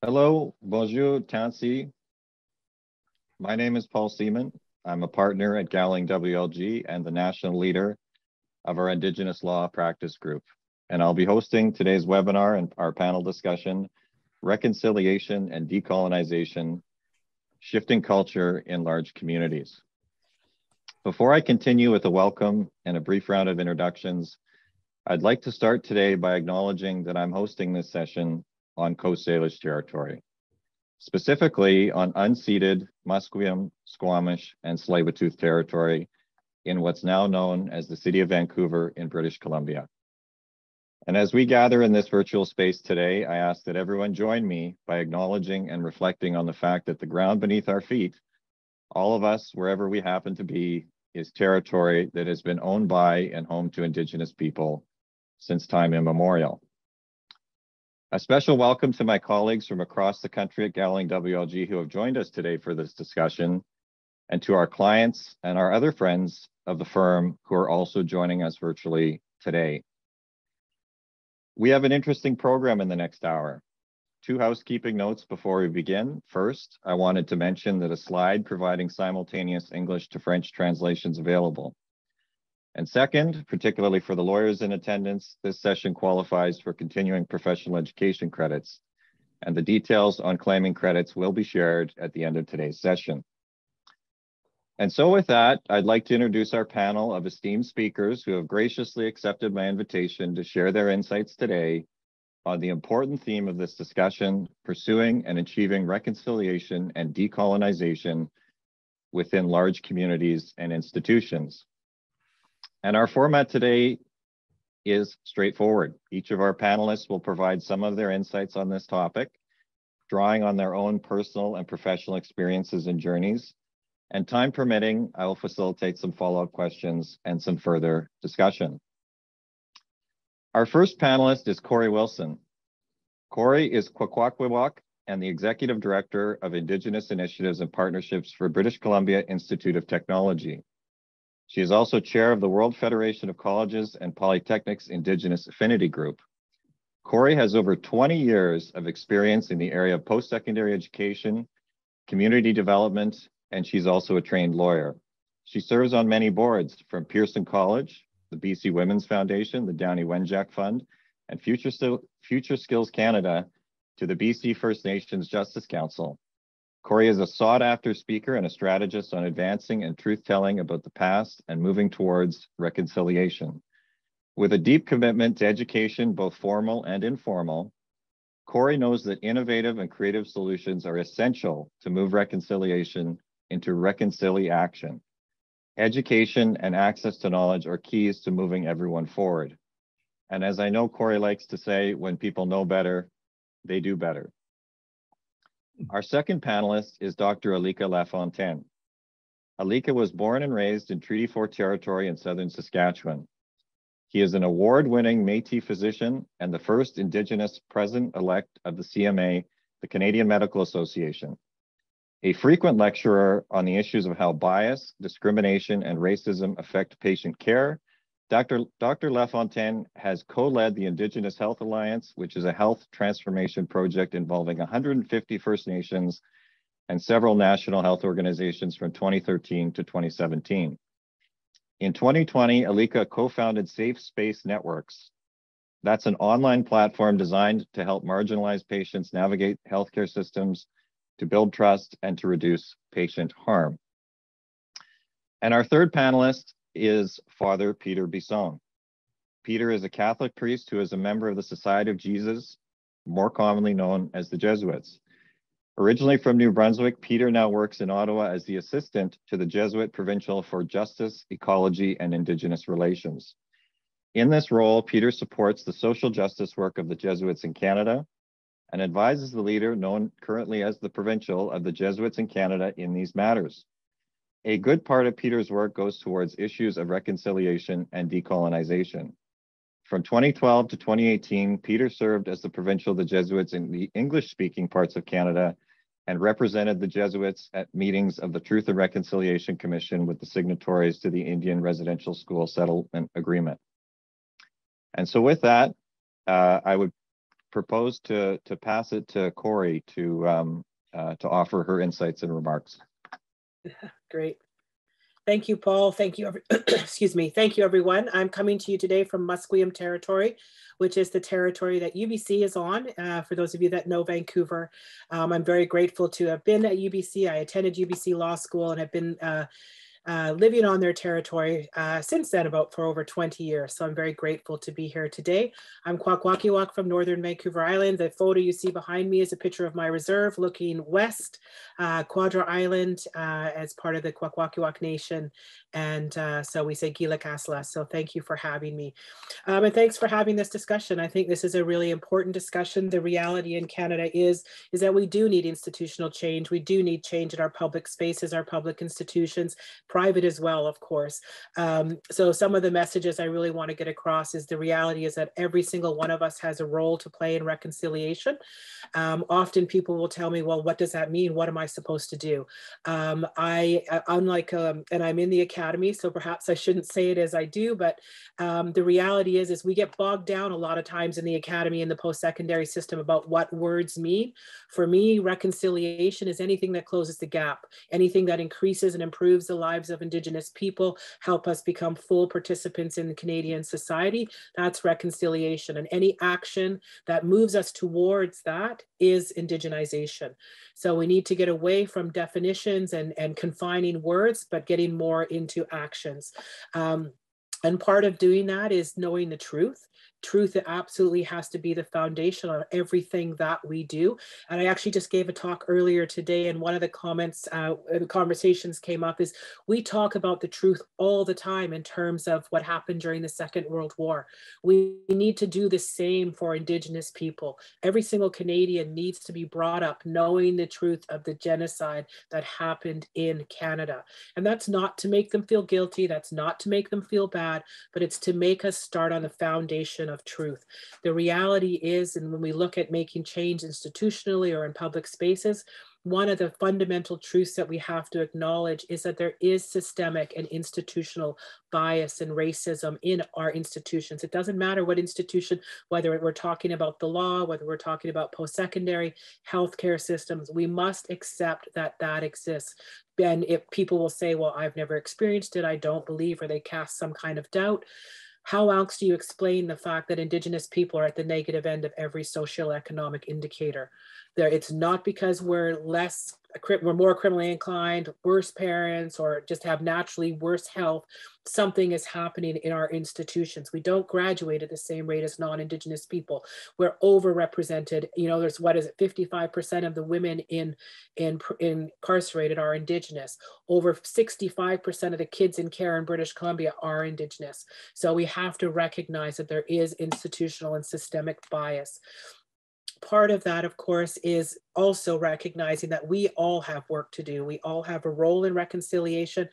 Hello, bonjour, Tansi. My name is Paul Seaman. I'm a partner at Gowling WLG and the national leader of our Indigenous Law Practice Group. And I'll be hosting today's webinar and our panel discussion, Reconciliation and Decolonization, Shifting Culture in Large Communities. Before I continue with a welcome and a brief round of introductions, I'd like to start today by acknowledging that I'm hosting this session on Coast Salish territory, specifically on unceded Musqueam, Squamish, and Tsleil-Waututh territory in what's now known as the City of Vancouver in British Columbia. And as we gather in this virtual space today, I ask that everyone join me by acknowledging and reflecting on the fact that the ground beneath our feet, all of us, wherever we happen to be, is territory that has been owned by and home to Indigenous people since time immemorial. A special welcome to my colleagues from across the country at Gowling WLG who have joined us today for this discussion, and to our clients and our other friends of the firm who are also joining us virtually today. We have an interesting program in the next hour. Two housekeeping notes before we begin. First, I wanted to mention that a slide providing simultaneous English to French translations available. And second, particularly for the lawyers in attendance, this session qualifies for continuing professional education credits, and the details on claiming credits will be shared at the end of today's session. And so with that, I'd like to introduce our panel of esteemed speakers who have graciously accepted my invitation to share their insights today on the important theme of this discussion, pursuing and achieving reconciliation and decolonization within large communities and institutions. And our format today is straightforward. Each of our panelists will provide some of their insights on this topic, drawing on their own personal and professional experiences and journeys. And time permitting, I will facilitate some follow-up questions and some further discussion. Our first panelist is Corey Wilson. Corey is Kwakwaka'wakw and the Executive Director of Indigenous Initiatives and Partnerships for British Columbia Institute of Technology. She is also chair of the World Federation of Colleges and Polytechnics Indigenous Affinity Group. Corey has over 20 years of experience in the area of post-secondary education, community development, and she's also a trained lawyer. She serves on many boards from Pearson College, the BC Women's Foundation, the Downie Wenjack Fund, and Future Skills Canada to the BC First Nations Justice Council. Corey is a sought-after speaker and a strategist on advancing and truth-telling about the past and moving towards reconciliation. With a deep commitment to education, both formal and informal, Corey knows that innovative and creative solutions are essential to move reconciliation into reconciliation. Education and access to knowledge are keys to moving everyone forward. And as I know Corey likes to say, when people know better, they do better. Our second panelist is Dr. Alika Lafontaine. Alika was born and raised in Treaty 4 territory in southern Saskatchewan. He is an award-winning Métis physician and the first Indigenous president-elect of the CMA, the Canadian Medical Association. A frequent lecturer on the issues of how bias, discrimination, and racism affect patient care, Dr. Lafontaine has co-led the Indigenous Health Alliance, which is a health transformation project involving 150 First Nations and several national health organizations from 2013 to 2017. In 2020, Alika co-founded Safe Space Networks. That's an online platform designed to help marginalized patients navigate healthcare systems, to build trust, and to reduce patient harm. And our third panelist is Father Peter Bisson. Peter is a Catholic priest who is a member of the Society of Jesus, more commonly known as the Jesuits. Originally from New Brunswick, Peter now works in Ottawa as the assistant to the Jesuit Provincial for Justice, Ecology, and Indigenous Relations. In this role, Peter supports the social justice work of the Jesuits in Canada and advises the leader, known currently as the Provincial of the Jesuits in Canada, in these matters. A good part of Peter's work goes towards issues of reconciliation and decolonization. From 2012 to 2018, Peter served as the Provincial of the Jesuits in the English-speaking parts of Canada and represented the Jesuits at meetings of the Truth and Reconciliation Commission with the signatories to the Indian Residential School Settlement Agreement. And so with that, I would propose to pass it to Corey to offer her insights and remarks. Great. Thank you, Paul. Thank you, excuse me. Thank you, everyone. I'm coming to you today from Musqueam territory, which is the territory that UBC is on. For those of you that know Vancouver, I'm very grateful to have been at UBC. I attended UBC Law School and have been living on their territory since then, for over 20 years. So I'm very grateful to be here today. I'm Kwakwaka'wakw from Northern Vancouver Island. The photo you see behind me is a picture of my reserve looking west, Quadra Island, as part of the Kwakwaka'wakw Nation. And so we say Gila Kasla. So thank you for having me. And thanks for having this discussion. I think this is a really important discussion. The reality in Canada is that we do need institutional change. We do need change in our public spaces, our public institutions, private as well, of course. So some of the messages I really want to get across is the reality is that every single one of us has a role to play in reconciliation. Often people will tell me, well, what does that mean? What am I supposed to do? And I'm in the academy, so perhaps I shouldn't say it as I do, but the reality is we get bogged down a lot of times in the academy and the post-secondary system about what words mean. For me, reconciliation is anything that closes the gap, anything that increases and improves the lives of Indigenous people, help us become full participants in the Canadian society. That's reconciliation. And any action that moves us towards that is indigenization. So we need to get away from definitions and confining words, but getting more into actions. And part of doing that is knowing the truth. Truth absolutely has to be the foundation on everything that we do. And I actually just gave a talk earlier today, and one of the comments, conversations came up is we talk about the truth all the time in terms of what happened during the Second World War. We need to do the same for Indigenous people. Every single Canadian needs to be brought up knowing the truth of the genocide that happened in Canada. And that's not to make them feel guilty. That's not to make them feel bad, but it's to make us start on the foundation of truth. The reality is, and when we look at making change institutionally or in public spaces, one of the fundamental truths that we have to acknowledge is that there is systemic and institutional bias and racism in our institutions. It doesn't matter what institution, whether we're talking about the law, whether we're talking about post-secondary healthcare systems, we must accept that that exists. And if people will say, well, I've never experienced it, I don't believe, or they cast some kind of doubt, how else do you explain the fact that Indigenous people are at the negative end of every socioeconomic indicator? It's not because we're more criminally inclined, worse parents, or just have naturally worse health. Something is happening in our institutions. We don't graduate at the same rate as non-Indigenous people. We're overrepresented. You know, there's 55% of the women incarcerated are Indigenous. Over 65% of the kids in care in British Columbia are Indigenous. So we have to recognize that there is institutional and systemic bias. Part of that, of course, is also recognizing that we all have work to do. We all have a role in reconciliation,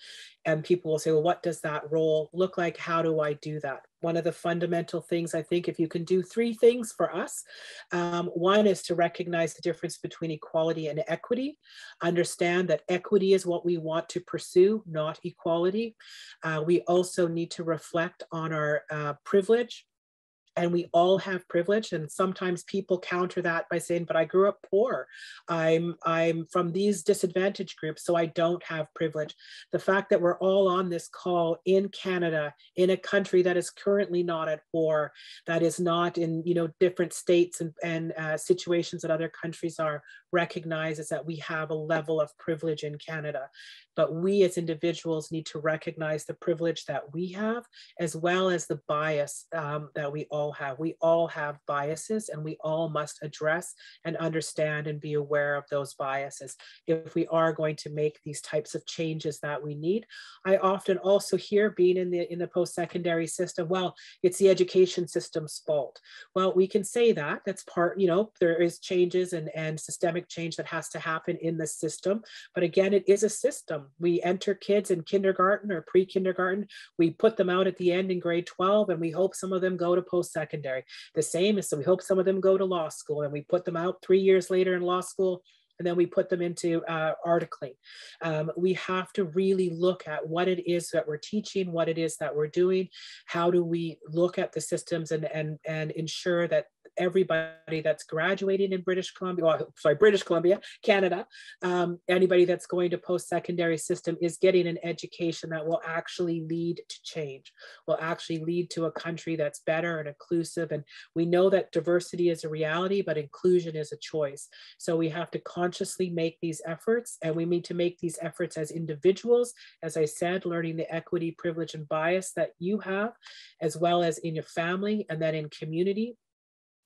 and people will say, well, what does that role look like? How do I do that? One of the fundamental things, I think, if you can do three things for us, one is to recognize the difference between equality and equity, understand that equity is what we want to pursue, not equality. We also need to reflect on our privilege. And we all have privilege, and sometimes people counter that by saying, but I grew up poor. I'm from these disadvantaged groups, so I don't have privilege. The fact that we're all on this call in Canada, in a country that is currently not at war, that is not in different states and situations that other countries are, recognizes that we have a level of privilege in Canada. But we as individuals need to recognize the privilege that we have, as well as the bias that we all have. We all have biases, and we all must address and understand and be aware of those biases if we are going to make these types of changes that we need. I often also hear, being in the post-secondary system, well, it's the education system's fault. Well, we can say that. That's part, there is changes and systemic change that has to happen in the system. But again, it is a system. We enter kids in kindergarten or pre-kindergarten. We put them out at the end in grade 12, and we hope some of them go to post-secondary. The same is, so we hope some of them go to law school, and we put them out 3 years later in law school, and then we put them into articling. We have to really look at what it is that we're teaching, what it is that we're doing. How do we look at the systems and ensure that everybody that's graduating in British Columbia, well, sorry, British Columbia, Canada, anybody that's going to post-secondary system is getting an education that will actually lead to change, will actually lead to a country that's better and inclusive. And we know that diversity is a reality, but inclusion is a choice. So we have to consciously make these efforts, and we need to make these efforts as individuals, as I said, learning the equity, privilege, and bias that you have, as well as in your family and then in community.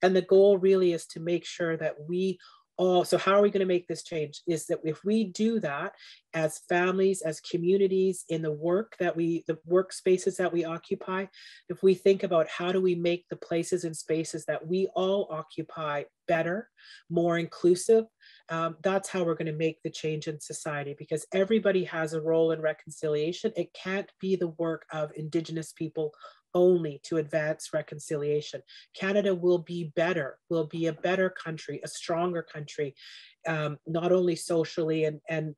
And the goal really is to make sure that we all, so how are we going to make this change? Is that if we do that as families, as communities, in the work that the workspaces that we occupy, if we think about how do we make the places and spaces that we all occupy better, more inclusive, that's how we're going to make the change in society, because everybody has a role in reconciliation. It can't be the work of Indigenous people only to advance reconciliation. Canada will be better, will be a better country, a stronger country, not only socially and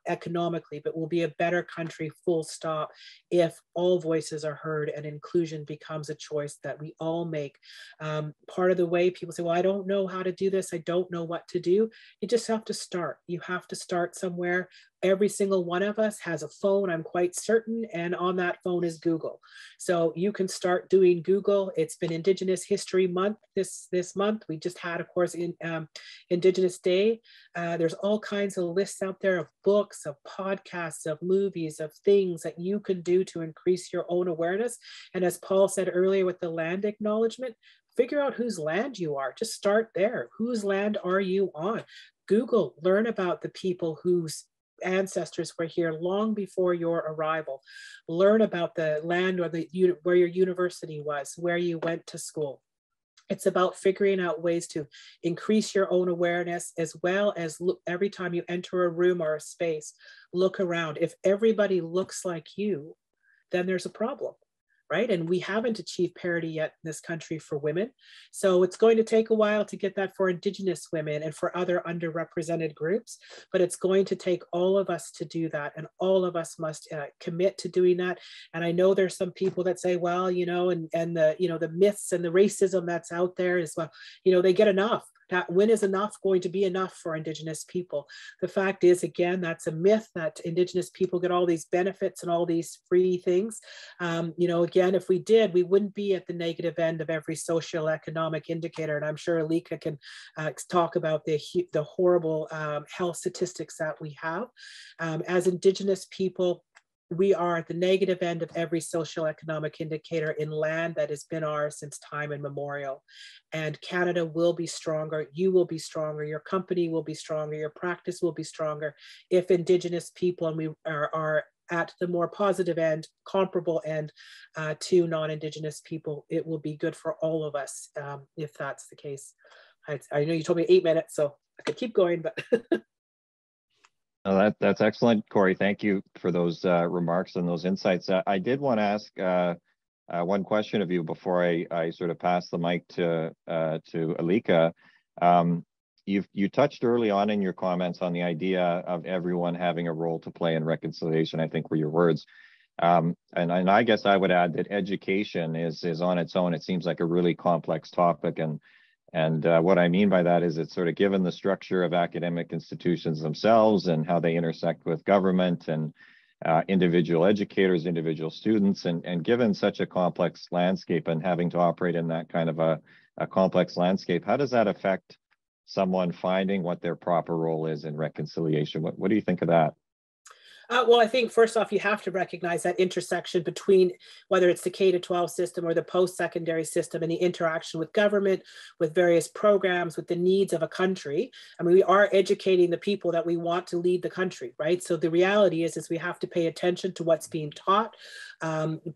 economically, but will be a better country, full stop, if all voices are heard and inclusion becomes a choice that we all make. Part of the way people say, well, I don't know how to do this, I don't know what to do. You just have to start. You have to start somewhere. Every single one of us has a phone, I'm quite certain, and on that phone is Google. So you can start doing Google. It's been Indigenous History Month this month. We just had, of course, in Indigenous Day. There's all kinds of lists out there of books, of podcasts, of movies, of things that you can do to increase your own awareness. And as Paul said earlier with the land acknowledgement, figure out whose land you are. Just start there. Whose land are you on? Google, learn about the people whose ancestors were here long before your arrival. Learn about the land or where your university was, where you went to school. It's about figuring out ways to increase your own awareness, as well as look, every time you enter a room or a space, look around. If everybody looks like you, then there's a problem. Right? And we haven't achieved parity yet in this country for women. So it's going to take a while to get that for Indigenous women and for other underrepresented groups, but it's going to take all of us to do that. And all of us must commit to doing that. And I know there's some people that say, well, you know, and the, you know, the myths and the racism that's out there is, well, you know, they get enough. When is enough going to be enough for Indigenous people? The fact is, again, that's a myth that Indigenous people get all these benefits and all these free things. You know, again, if we did, we wouldn't be at the negative end of every socioeconomic indicator. And I'm sure Alika can talk about the horrible health statistics that we have. As Indigenous people, we are at the negative end of every socioeconomic indicator in land that has been ours since time immemorial. And Canada will be stronger, you will be stronger, your company will be stronger, your practice will be stronger if Indigenous people, and we are at the more positive end, comparable end to non-Indigenous people. It will be good for all of us if that's the case. I know you told me 8 minutes, so I could keep going, but Oh, that's excellent, Corey. Thank you for those remarks and those insights. I did want to ask one question of you before I sort of pass the mic to Alika. You touched early on in your comments on the idea of everyone having a role to play in reconciliation, I think were your words. And I guess I would add that education is on its own. It seems like a really complex topic, and what I mean by that is it's sort of given the structure of academic institutions themselves and how they intersect with government and individual educators, individual students, and given such a complex landscape and having to operate in that kind of a complex landscape, how does that affect someone finding what their proper role is in reconciliation? What do you think of that? Well, I think first off, you have to recognize that intersection between whether it's the K-12 system or the post-secondary system and the interaction with government, with various programs, with the needs of a country. I mean, we are educating the people that we want to lead the country, right? So the reality is we have to pay attention to what's being taught,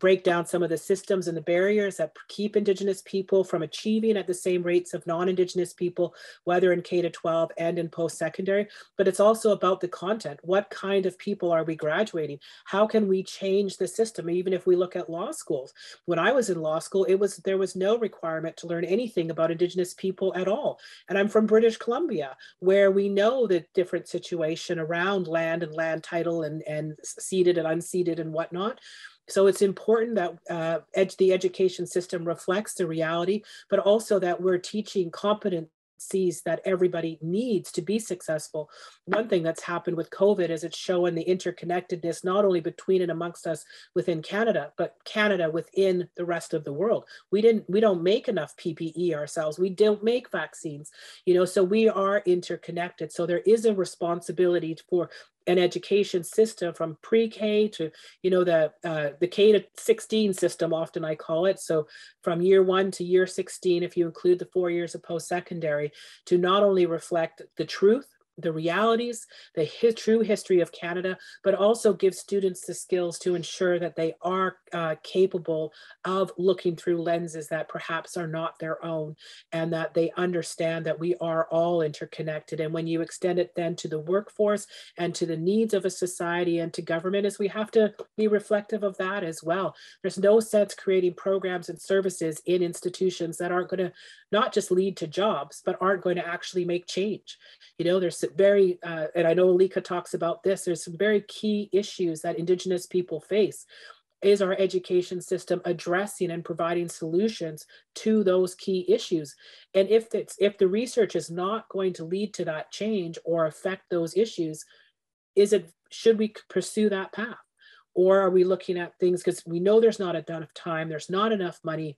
break down some of the systems and the barriers that keep Indigenous people from achieving at the same rates of non-Indigenous people, whether in K-12 and in post-secondary. But it's also about the content. What kind of people are we graduating? How can we change the system? Even if we look at law schools, when I was in law school, there was no requirement to learn anything about Indigenous people at all. And I'm from British Columbia, where we know the different situation around land and land title and ceded and unceded and whatnot. So it's important that the education system reflects the reality, but also that we're teaching competencies that everybody needs to be successful. One thing that's happened with COVID is it's showing the interconnectedness, not only between and amongst us within Canada, but Canada within the rest of the world. We don't make enough PPE ourselves. We don't make vaccines, so we are interconnected. So there is a responsibility for an education system from pre-K to, the K to 16 system, often I call it. So from year 1 to year 16, if you include the 4 years of post-secondary, to not only reflect the truth, the realities, the true history of Canada, but also give students the skills to ensure that they are capable of looking through lenses that perhaps are not their own, and that they understand that we are all interconnected. And when you extend it then to the workforce and to the needs of a society and to government, is we have to be reflective of that as well. There's no sense creating programs and services in institutions that aren't going to not just lead to jobs, but aren't going to actually make change. There's very, and I know Alika talks about this, there's some very key issues that Indigenous people face. Is our education system addressing and providing solutions to those key issues? And if the research is not going to lead to that change or affect those issues, should we pursue that path? Or are we looking at things, because we know there's not enough time, there's not enough money,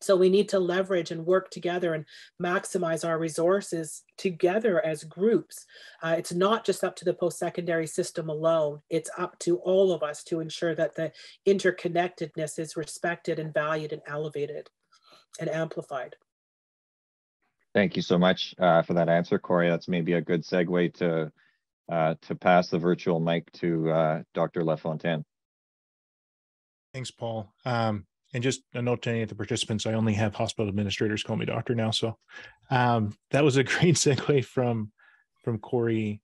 so we need to leverage and work together and maximize our resources together as groups. It's not just up to the post-secondary system alone. It's up to all of us to ensure that the interconnectedness is respected and valued and elevated and amplified. Thank you so much for that answer, Corey. That's maybe a good segue to pass the virtual mic to Dr. LaFontaine. Thanks, Paul. And just a note to any of the participants, I only have hospital administrators call me doctor now. So that was a great segue from Corey,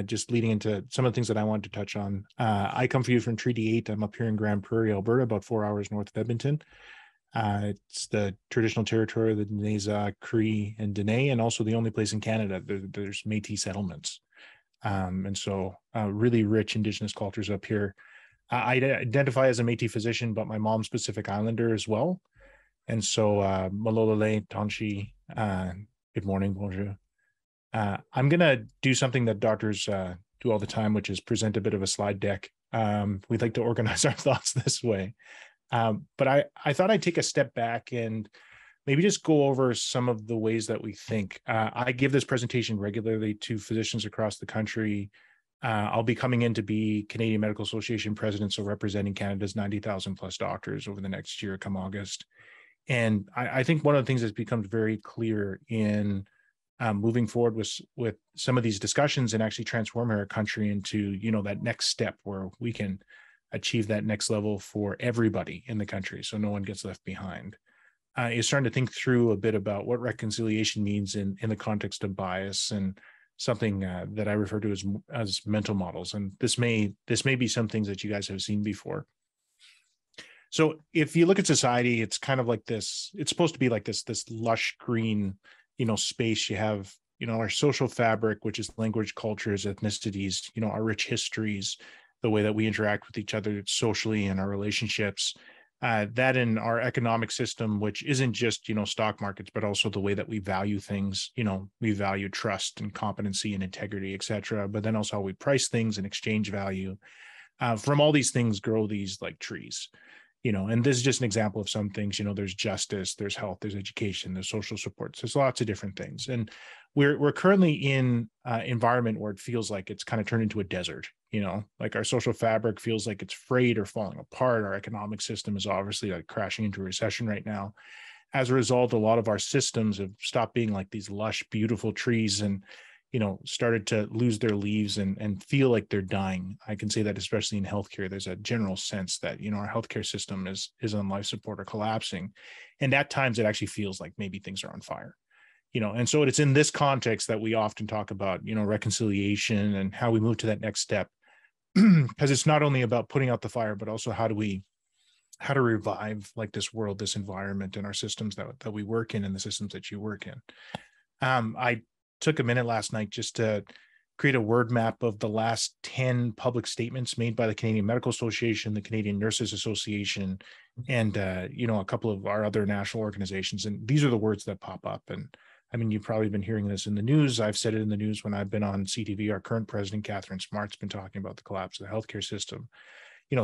just leading into some of the things that I wanted to touch on. I come for you from Treaty 8. I'm up here in Grand Prairie, Alberta, about 4 hours north of Edmonton. It's the traditional territory of the Neza, Cree, and Dene, and also the only place in Canada there's Métis settlements. And so really rich Indigenous cultures up here. I identify as a Métis physician, but my mom's Pacific Islander as well. And so Malolole, Tonshi, good morning, bonjour. I'm going to do something that doctors do all the time, which is present a bit of a slide deck. We'd like to organize our thoughts this way. But I thought I'd take a step back and maybe just go over some of the ways that we think. I give this presentation regularly to physicians across the country. I'll be coming in to be Canadian Medical Association president, so representing Canada's 90,000 plus doctors over the next year come August. And I think one of the things that's become very clear in moving forward with some of these discussions and actually transforming our country into, that next step where we can achieve that next level for everybody in the country, so no one gets left behind, is starting to think through a bit about what reconciliation means in the context of bias and something that I refer to as mental models. And this may be some things that you guys have seen before. So if you look at society, it's kind of like this, it's supposed to be like this lush green, space. You have, our social fabric, which is language, cultures, ethnicities, our rich histories, the way that we interact with each other socially and our relationships, that in our economic system, which isn't just, stock markets, but also the way that we value things. We value trust and competency and integrity, et cetera, but then also how we price things and exchange value. From all these things grow these like trees, and this is just an example of some things. There's justice, there's health, there's education, there's social supports, there's lots of different things. And we're currently in an environment where it feels like it's kind of turned into a desert. Like our social fabric feels like it's frayed or falling apart. Our economic system is obviously like crashing into a recession right now. As a result, a lot of our systems have stopped being like these lush, beautiful trees and, started to lose their leaves and feel like they're dying. I can say that especially in healthcare, there's a general sense that, our healthcare system is on life support or collapsing. And at times it actually feels like maybe things are on fire. And so it's in this context that we often talk about, reconciliation and how we move to that next step. Because it's not only about putting out the fire, but also how to revive like this world, this environment, and our systems that we work in and the systems that you work in. I took a minute last night just to create a word map of the last 10 public statements made by the Canadian Medical Association, the Canadian Nurses Association, and a couple of our other national organizations. And these are the words that pop up. And I mean, you've probably been hearing this in the news. I've said it in the news when I've been on CTV. Our current president, Catherine Smart's been talking about the collapse of the healthcare system.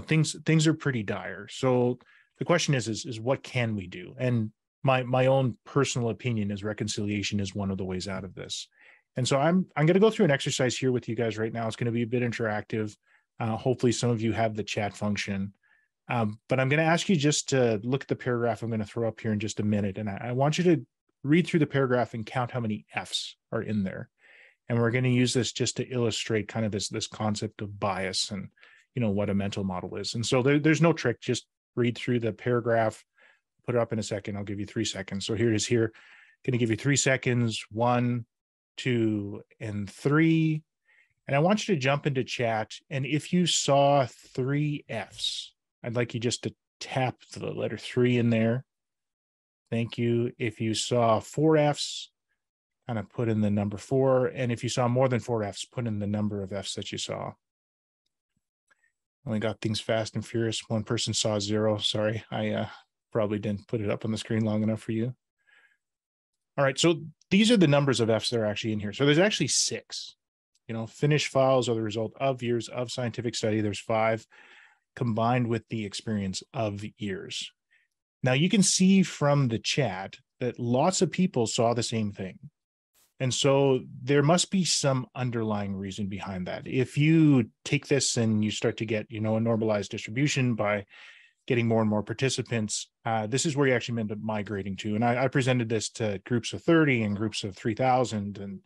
Things are pretty dire. So the question is what can we do? And my own personal opinion is reconciliation is one of the ways out of this. And so I'm going to go through an exercise here with you guys right now. It's going to be a bit interactive. Hopefully some of you have the chat function. But I'm going to ask you just to look at the paragraph I'm going to throw up here in just a minute. And I want you to read through the paragraph and count how many F's are in there. And we're going to use this just to illustrate kind of this concept of bias and, what a mental model is. And so there's no trick. Just read through the paragraph, put it up in a second. I'll give you 3 seconds. So here it is here. Going to give you 3 seconds. 1, 2, and 3. And I want you to jump into chat. And if you saw 3 F's, I'd like you just to tap the letter 3 in there. Thank you. If you saw 4 F's, kind of put in the number 4. And if you saw more than 4 F's, put in the number of F's that you saw. Only got things fast and furious. One person saw 0. Sorry, I probably didn't put it up on the screen long enough for you. All right, so these are the numbers of F's that are actually in here. So there's actually 6. Finished files are the result of years of scientific study. There's 5 combined with the experience of years. Now you can see from the chat that lots of people saw the same thing. And so there must be some underlying reason behind that. If you take this and you start to get, a normalized distribution by getting more and more participants, this is where you actually end up migrating to. And I presented this to groups of 30 and groups of 3,000. And,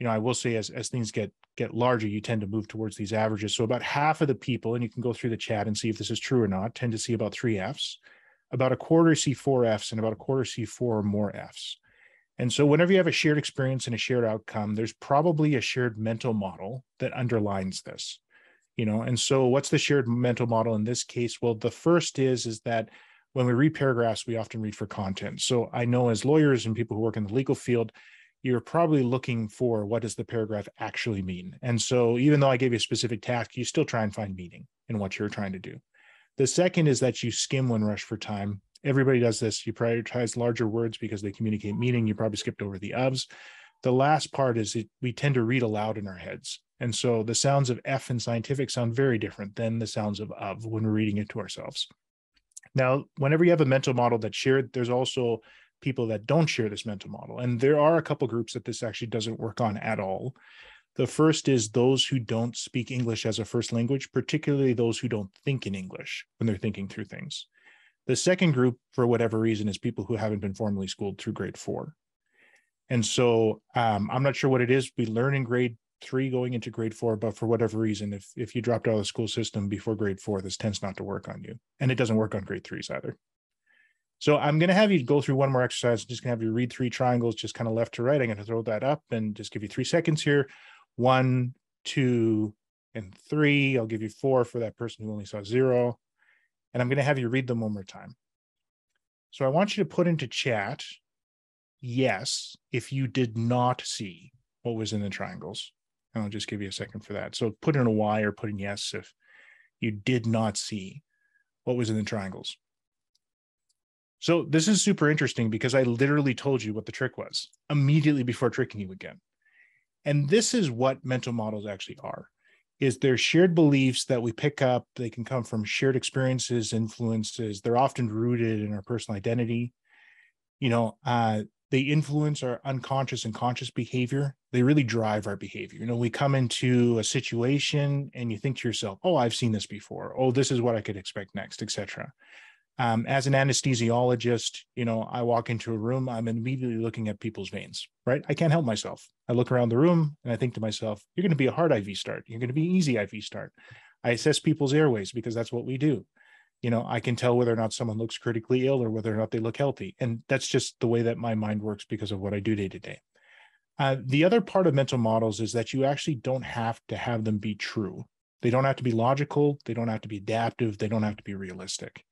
I will say as things get larger, you tend to move towards these averages. So about half of the people, and you can go through the chat and see if this is true or not, tend to see about 3 F's. About a quarter see 4 F's, and about a quarter see 4 or more F's. And so whenever you have a shared experience and a shared outcome, there's probably a shared mental model that underlines this, and so what's the shared mental model in this case? Well, the first is that when we read paragraphs, we often read for content. So I know as lawyers and people who work in the legal field, you're probably looking for what does the paragraph actually mean? And so even though I gave you a specific task, you still try and find meaning in what you're trying to do. The second is that you skim when rushed for time. Everybody does this. You prioritize larger words because they communicate meaning. You probably skipped over the ofs. The last part is we tend to read aloud in our heads. And so the sounds of F in scientific sound very different than the sounds of when we're reading it to ourselves. Now, whenever you have a mental model that's shared, there's also people that don't share this mental model. And there are a couple groups that this actually doesn't work on at all. The first is those who don't speak English as a first language, particularly those who don't think in English when they're thinking through things. The second group, for whatever reason, is people who haven't been formally schooled through grade 4. And so I'm not sure what it is we learn in grade 3 going into grade 4, but for whatever reason, if you dropped out of the school system before grade 4, this tends not to work on you. And it doesn't work on grade 3s either. So I'm going to have you go through one more exercise. I'm just going to have you read 3 triangles, just kind of left to right. I'm going to throw that up and just give you 3 seconds here. 1, 2, and 3. I'll give you 4 for that person who only saw 0. And I'm going to have you read them one more time. So I want you to put into chat, yes, if you did not see what was in the triangles. And I'll just give you a second for that. So put in a Y or put in yes if you did not see what was in the triangles. So this is super interesting because I literally told you what the trick was immediately before tricking you again. And this is what mental models actually are. Is they're shared beliefs that we pick up. They can come from shared experiences, influences. They're often rooted in our personal identity. They influence our unconscious and conscious behavior. They really drive our behavior. We come into a situation and you think to yourself, oh, I've seen this before. Oh, this is what I could expect next, etc. As an anesthesiologist, I walk into a room, I'm immediately looking at people's veins, right? I can't help myself. I look around the room and I think to myself, you're going to be a hard IV start. You're going to be easy IV start. I assess people's airways because that's what we do. I can tell whether or not someone looks critically ill or whether or not they look healthy. And that's just the way that my mind works because of what I do day to day. The other part of mental models is that you actually don't have to have them be true. They don't have to be logical. They don't have to be adaptive. They don't have to be realistic.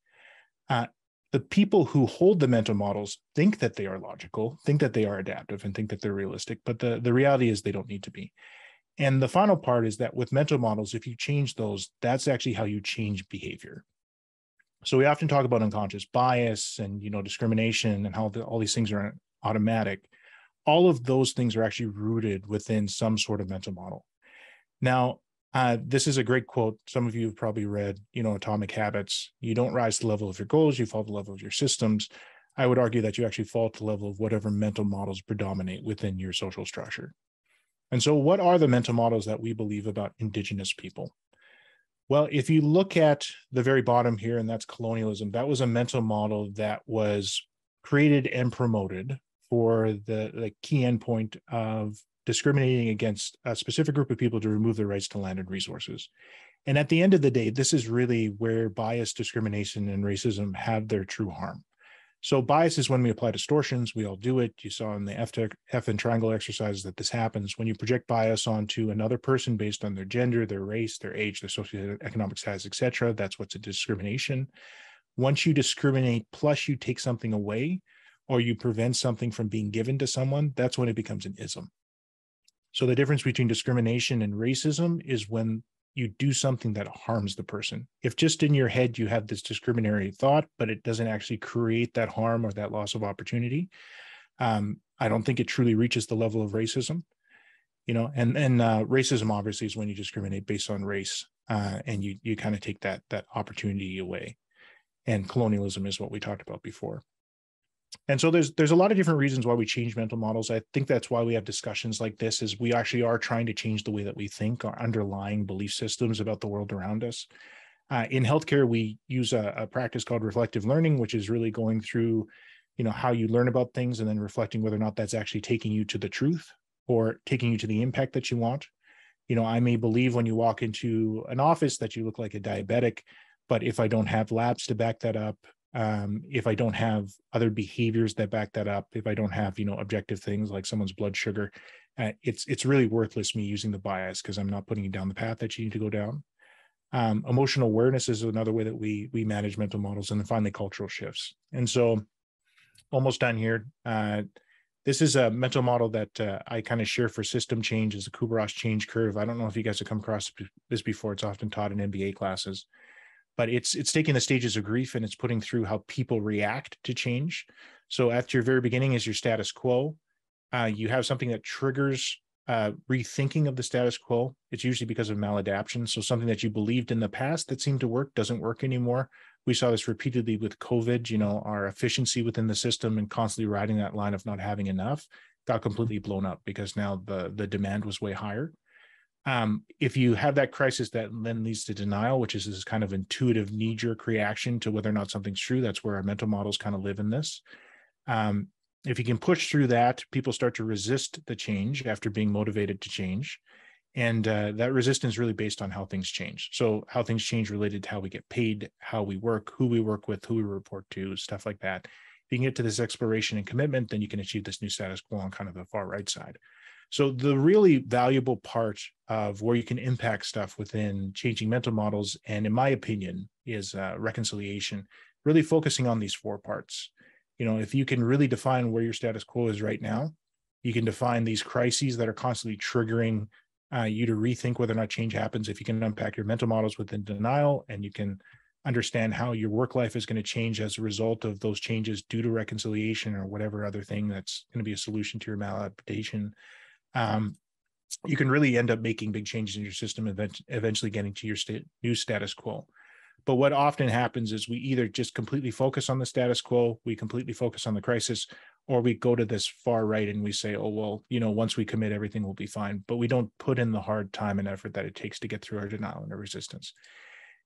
The people who hold the mental models think that they are logical, think that they are adaptive, and think that they're realistic. But the reality is they don't need to be. And the final part is that with mental models, if you change those, that's actually how you change behavior. So we often talk about unconscious bias and, discrimination and how all these things are automatic. All of those things are actually rooted within some sort of mental model. Now, this is a great quote. Some of you have probably read, Atomic Habits. You don't rise to the level of your goals, you fall to the level of your systems. I would argue that you actually fall to the level of whatever mental models predominate within your social structure. And so what are the mental models that we believe about Indigenous people? Well, if you look at the very bottom here, and that's colonialism, that was a mental model that was created and promoted for the key endpoint of discriminating against a specific group of people to remove their rights to land and resources. And at the end of the day, this is really where bias, discrimination, and racism have their true harm. So bias is when we apply distortions. We all do it. You saw in the F and triangle exercises that this happens when you project bias onto another person based on their gender, their race, their age, their socioeconomic status, etc. That's what's a discrimination. Once you discriminate, plus you take something away, or you prevent something from being given to someone, that's when it becomes an ism. So the difference between discrimination and racism is when you do something that harms the person. If just in your head you have this discriminatory thought, but it doesn't actually create that harm or that loss of opportunity, I don't think it truly reaches the level of racism. And racism obviously is when you discriminate based on race, and you kind of take that opportunity away. And colonialism is what we talked about before. And so there's a lot of different reasons why we change mental models. I think that's why we have discussions like this, is we actually are trying to change the way that we think, our underlying belief systems about the world around us. In healthcare, we use a practice called reflective learning, which is really going through, how you learn about things and then reflecting whether or not that's actually taking you to the truth or taking you to the impact that you want. I may believe when you walk into an office that you look like a diabetic, but if I don't have labs to back that up, if I don't have other behaviors that back that up, if I don't have, objective things like someone's blood sugar, it's really worthless me using the bias, because I'm not putting you down the path that you need to go down. Emotional awareness is another way that we manage mental models. And then finally, cultural shifts. And so almost done here. This is a mental model that I kind of share for system change, is the Kubler-Ross change curve. I don't know if you guys have come across this before. It's often taught in MBA classes. But it's taking the stages of grief and it's putting through how people react to change. So at your very beginning is your status quo. You have something that triggers rethinking of the status quo. It's usually because of maladaptation. So something that you believed in the past that seemed to work doesn't work anymore. We saw this repeatedly with COVID. Our efficiency within the system and constantly riding that line of not having enough got completely blown up because now the demand was way higher. If you have that crisis that then leads to denial, which is this kind of intuitive knee-jerk reaction to whether or not something's true, that's where our mental models kind of live in this. If you can push through that, people start to resist the change after being motivated to change. And that resistance is really based on how things change. So how things change related to how we get paid, how we work, who we work with, who we report to, stuff like that. If you can get to this exploration and commitment, then you can achieve this new status quo on kind of the far right side. So the really valuable part of where you can impact stuff within changing mental models, and in my opinion, is reconciliation, really focusing on these 4 parts. If you can really define where your status quo is right now, you can define these crises that are constantly triggering you to rethink whether or not change happens. If you can unpack your mental models within denial, and you can understand how your work life is going to change as a result of those changes due to reconciliation or whatever other thing that's going to be a solution to your maladaptation, you can really end up making big changes in your system, eventually getting to your new status quo. But what often happens is we either just completely focus on the status quo, we completely focus on the crisis, or we go to this far right and we say, oh, well, once we commit, everything will be fine. But we don't put in the hard time and effort that it takes to get through our denial and our resistance.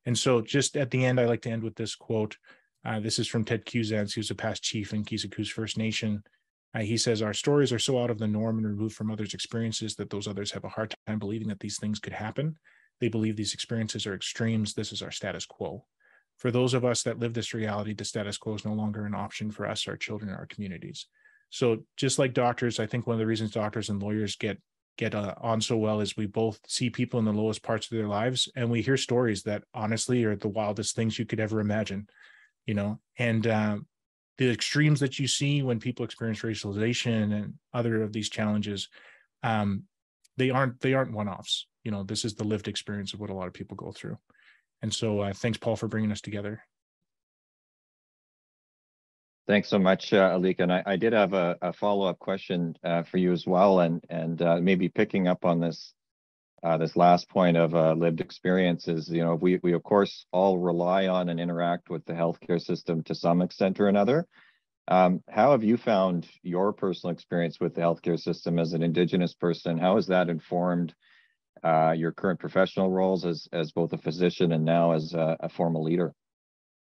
And so just at the end, I like to end with this quote. This is from Ted Kuzans, who's a past chief in Kisakous First Nation. He says, our stories are so out of the norm and removed from others' experiences that those others have a hard time believing that these things could happen. They believe these experiences are extremes. This is our status quo. For those of us that live this reality, the status quo is no longer an option for us, our children, our communities. So just like doctors, I think one of the reasons doctors and lawyers get on so well is we both see people in the lowest parts of their lives, and we hear stories that honestly are the wildest things you could ever imagine, and the extremes that you see when people experience racialization and other of these challenges, they aren't one-offs. You know, this is the lived experience of what a lot of people go through. And so thanks, Paul, for bringing us together. Thanks so much, Alika. And I did have a follow-up question for you as well, and maybe picking up on this this last point of lived experiences. You know, we of course all rely on and interact with the healthcare system to some extent or another. How have you found your personal experience with the healthcare system as an Indigenous person? How has that informed your current professional roles as both a physician and now as a formal leader?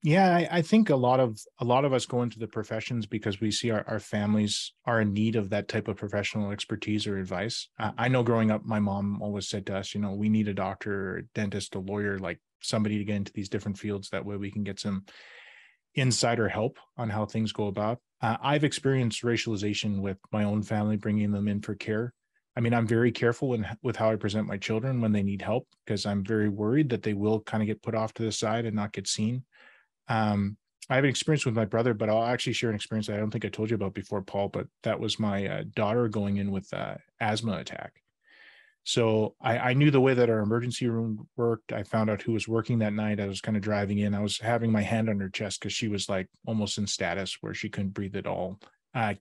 Yeah, I think a lot of us go into the professions because we see our families are in need of that type of professional expertise or advice. I know growing up, my mom always said to us, you know, we need a doctor, a dentist, a lawyer, like somebody to get into these different fields. That way we can get some insider help on how things go about. I've experienced racialization with my own family, bringing them in for care. I mean, I'm very careful with how I present my children when they need help, because I'm very worried that they will kind of get put off to the side and not get seen. I have an experience with my brother, but I'll actually share an experience that I don't think I told you about before, Paul, but that was my daughter going in with asthma attack. So I knew the way that our emergency room worked. I found out who was working that night. I was kind of driving in. I was having my hand on her chest because she was like almost in status where she couldn't breathe at all.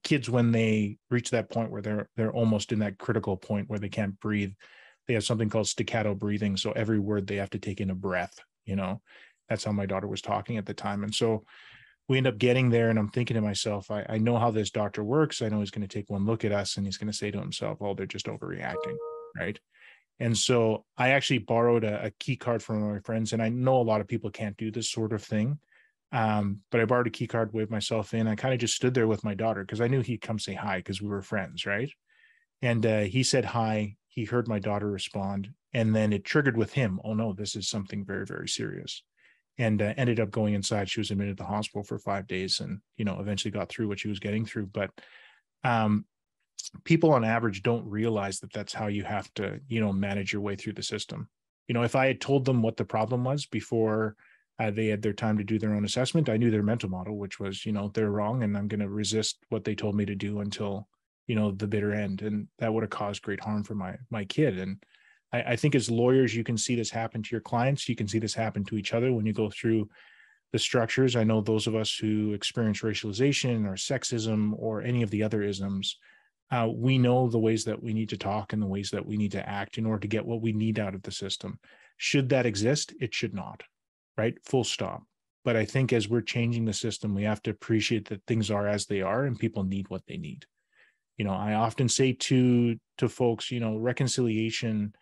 Kids, when they reach that point where they're almost in that critical point where they can't breathe, they have something called staccato breathing. So every word they have to take in a breath, you know. That's how my daughter was talking at the time. And so we end up getting there, and I'm thinking to myself, I know how this doctor works. I know he's going to take one look at us and he's going to say to himself, oh, they're just overreacting, right? And so I actually borrowed a key card from my friends, and I know a lot of people can't do this sort of thing. But I borrowed a key card, waved myself in. I kind of just stood there with my daughter because I knew he'd come say hi because we were friends, right? And he said hi. He heard my daughter respond, and then it triggered with him, oh no, this is something very, very serious. And ended up going inside. She was admitted to the hospital for 5 days, and eventually got through what she was getting through. But people on average don't realize that that's how you have to manage your way through the system. If I had told them what the problem was before they had their time to do their own assessment, I knew their mental model, which was they're wrong, and I'm going to resist what they told me to do until the bitter end, and that would have caused great harm for my kid. And I think as lawyers, you can see this happen to your clients. You can see this happen to each other when you go through the structures. I know those of us who experience racialization or sexism or any of the other isms, we know the ways that we need to talk and the ways that we need to act in order to get what we need out of the system. Should that exist? It should not, right? Full stop. But I think as we're changing the system, we have to appreciate that things are as they are and people need what they need. I often say to folks, reconciliation,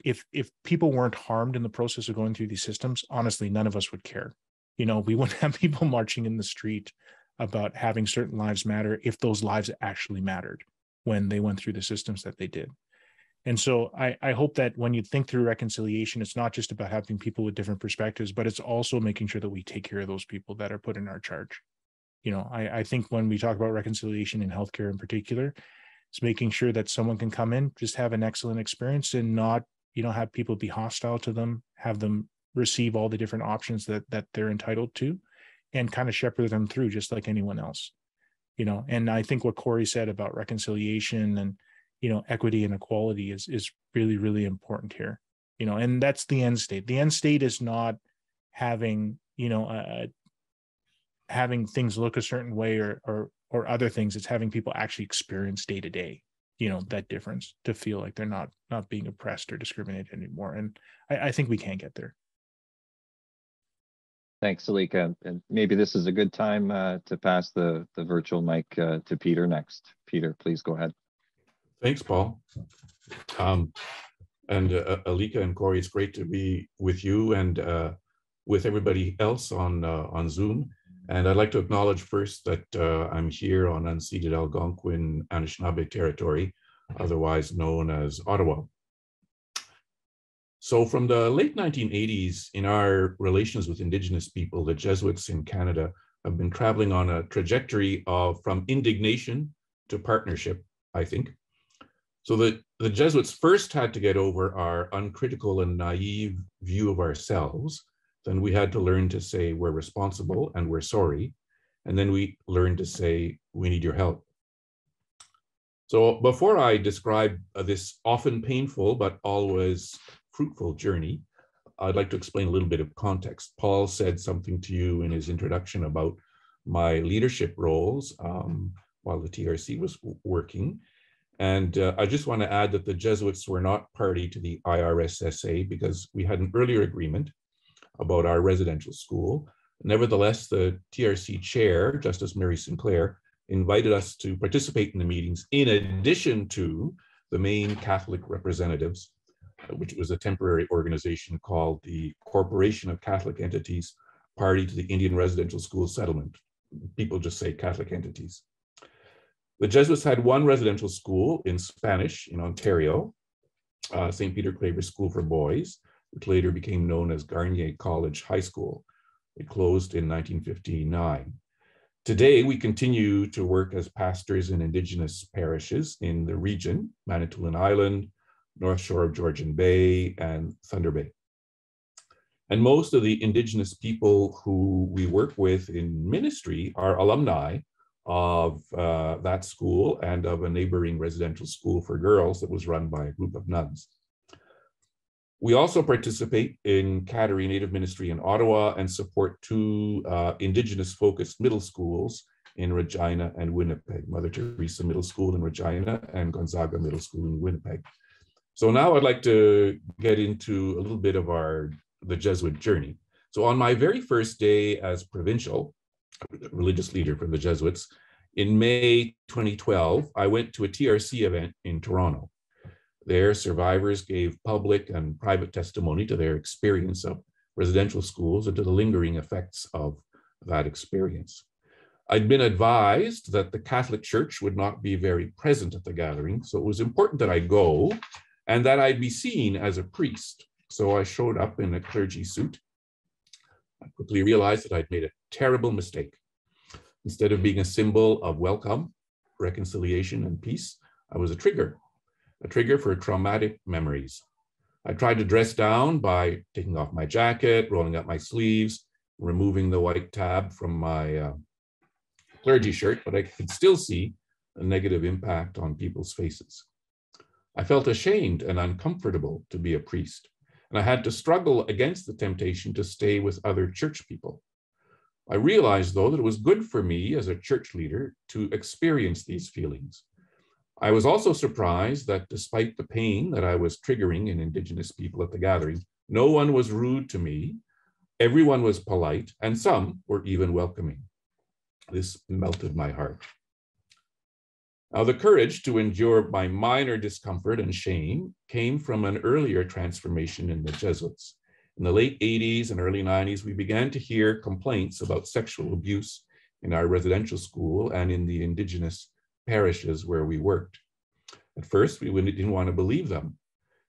if people weren't harmed in the process of going through these systems, honestly, none of us would care. We wouldn't have people marching in the street about having certain lives matter if those lives actually mattered when they went through the systems that they did. And so I hope that when you think through reconciliation, it's not just about having people with different perspectives, but it's also making sure that we take care of those people that are put in our charge. I think when we talk about reconciliation in healthcare in particular, it's making sure that someone can come in, just have an excellent experience and not, have people be hostile to them, have them receive all the different options that they're entitled to, and kind of shepherd them through just like anyone else. And I think what Corey said about reconciliation and, equity and equality is really, really important here. And that's the end state. The end state is not having, having things look a certain way or other things. It's having people actually experience day to day, that difference, to feel like they're not being oppressed or discriminated anymore. And I think we can get there. Thanks, Alika. And maybe this is a good time to pass the virtual mic to Peter next. Peter, please go ahead. Thanks, Paul. And Alika and Corey, it's great to be with you and with everybody else on Zoom. And I'd like to acknowledge first that I'm here on unceded Algonquin Anishinaabe territory, otherwise known as Ottawa. So from the late 1980s, in our relations with Indigenous people, the Jesuits in Canada have been traveling on a trajectory from indignation to partnership, I think. So the Jesuits first had to get over our uncritical and naive view of ourselves. Then we had to learn to say we're responsible and we're sorry. And then we learned to say we need your help. So before I describe this often painful but always fruitful journey, I'd like to explain a little bit of context. Paul said something to you in his introduction about my leadership roles while the TRC was working. And I just want to add that the Jesuits were not party to the IRSSA because we had an earlier agreement about our residential school. Nevertheless, the TRC chair, Justice Mary Sinclair, invited us to participate in the meetings in addition to the main Catholic representatives, which was a temporary organization called the Corporation of Catholic Entities, party to the Indian Residential School Settlement. People just say Catholic entities. The Jesuits had one residential school in Spanish in Ontario, St. Peter Claver School for Boys, which later became known as Garnier College High School. It closed in 1959. Today, we continue to work as pastors in Indigenous parishes in the region, Manitoulin Island, North Shore of Georgian Bay, and Thunder Bay. And most of the Indigenous people who we work with in ministry are alumni of that school and of a neighboring residential school for girls that was run by a group of nuns. We also participate in Cattery Native Ministry in Ottawa and support two Indigenous-focused middle schools in Regina and Winnipeg, Mother Teresa Middle School in Regina and Gonzaga Middle School in Winnipeg. So now I'd like to get into a little bit of the Jesuit journey. So on my very first day as provincial religious leader for the Jesuits, in May 2012, I went to a TRC event in Toronto. There, survivors gave public and private testimony to their experience of residential schools and to the lingering effects of that experience. I'd been advised that the Catholic Church would not be very present at the gathering, so it was important that I go and that I'd be seen as a priest. So I showed up in a clergy suit. I quickly realized that I'd made a terrible mistake. Instead of being a symbol of welcome, reconciliation, and peace, I was a trigger for traumatic memories. I tried to dress down by taking off my jacket, rolling up my sleeves, removing the white tab from my clergy shirt, but I could still see a negative impact on people's faces. I felt ashamed and uncomfortable to be a priest, and I had to struggle against the temptation to stay with other church people. I realized, though, that it was good for me as a church leader to experience these feelings. I was also surprised that despite the pain that I was triggering in Indigenous people at the gathering, no one was rude to me, everyone was polite, and some were even welcoming. This melted my heart. Now, the courage to endure my minor discomfort and shame came from an earlier transformation in the Jesuits. In the late 80s and early 90s, we began to hear complaints about sexual abuse in our residential school and in the Indigenous parishes where we worked. At first, we didn't want to believe them.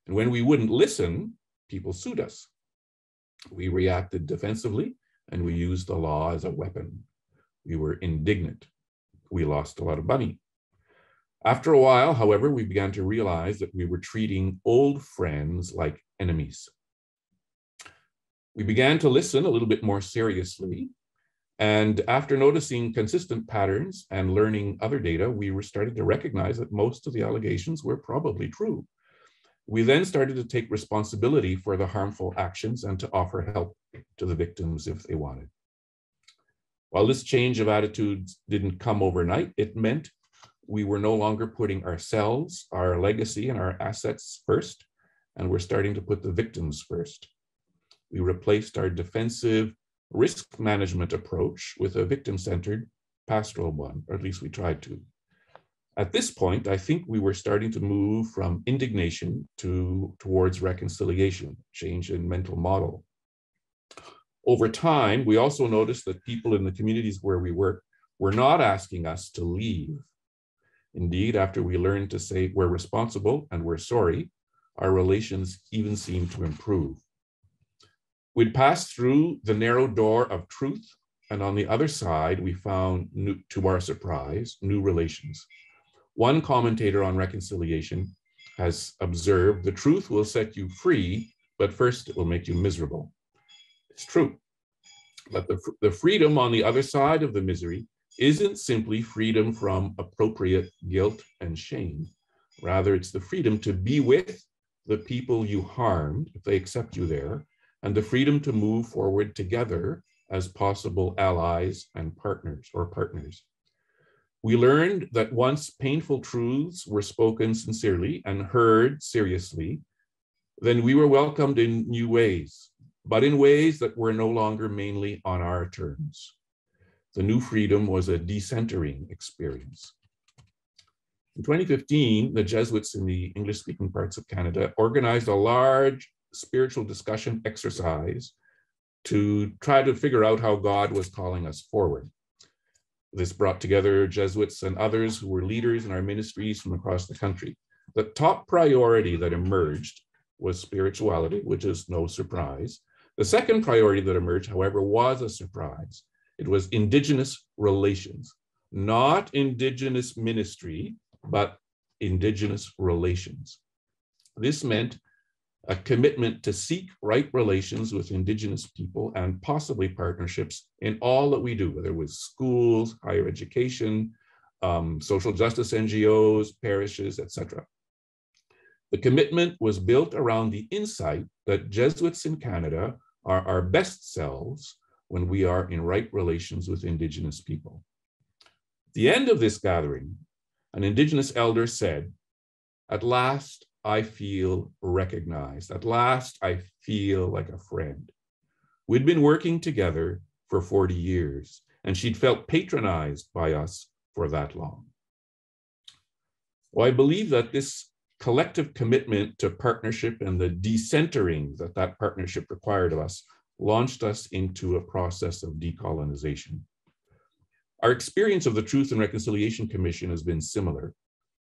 And when we wouldn't listen, people sued us. We reacted defensively, and we used the law as a weapon. We were indignant. We lost a lot of money. After a while, however, we began to realize that we were treating old friends like enemies. We began to listen a little bit more seriously. And after noticing consistent patterns and learning other data, we were starting to recognize that most of the allegations were probably true. We then started to take responsibility for the harmful actions and to offer help to the victims if they wanted. While this change of attitudes didn't come overnight, it meant we were no longer putting ourselves, our legacy, and our assets first, and we're starting to put the victims first. We replaced our defensive risk management approach with a victim-centered pastoral one, or at least we tried to. At this point, I think we were starting to move from indignation towards reconciliation, change in mental model. Over time, we also noticed that people in the communities where we work were not asking us to leave. Indeed, after we learned to say we're responsible and we're sorry, our relations even seemed to improve. We'd passed through the narrow door of truth, and on the other side, we found, to our surprise, new relations. One commentator on reconciliation has observed, the truth will set you free, but first it will make you miserable. It's true, but the freedom on the other side of the misery isn't simply freedom from appropriate guilt and shame. Rather, it's the freedom to be with the people you harmed, if they accept you there, and the freedom to move forward together as possible allies and partners. We learned that once painful truths were spoken sincerely and heard seriously, then we were welcomed in new ways, but in ways that were no longer mainly on our terms. The new freedom was a decentering experience. In 2015, the Jesuits in the English-speaking parts of Canada organized a large spiritual discussion exercise to try to figure out how God was calling us forward. This brought together Jesuits and others who were leaders in our ministries from across the country. The top priority that emerged was spirituality, which is no surprise. The second priority that emerged, however, was a surprise. It was Indigenous relations, not Indigenous ministry, but Indigenous relations. This meant a commitment to seek right relations with Indigenous people and possibly partnerships in all that we do, whether it was schools, higher education, social justice NGOs, parishes, etc. The commitment was built around the insight that Jesuits in Canada are our best selves when we are in right relations with Indigenous people. At the end of this gathering, an Indigenous elder said, "At last, I feel recognized. At last, I feel like a friend." We'd been working together for 40 years, and she'd felt patronized by us for that long. Well, I believe that this collective commitment to partnership and the decentering that that partnership required of us launched us into a process of decolonization. Our experience of the Truth and Reconciliation Commission has been similar.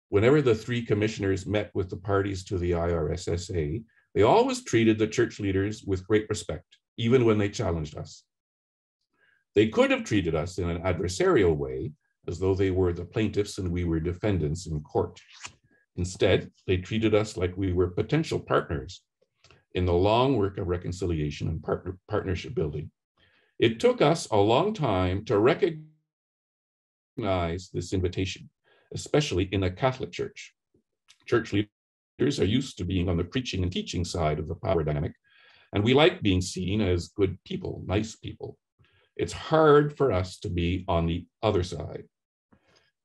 Whenever the three commissioners met with the parties to the IRSSA, they always treated the church leaders with great respect, even when they challenged us. They could have treated us in an adversarial way, as though they were the plaintiffs and we were defendants in court. Instead, they treated us like we were potential partners in the long work of reconciliation and partnership building. It took us a long time to recognize this invitation, especially in a Catholic church. Church leaders are used to being on the preaching and teaching side of the power dynamic, and we like being seen as good people, nice people. It's hard for us to be on the other side.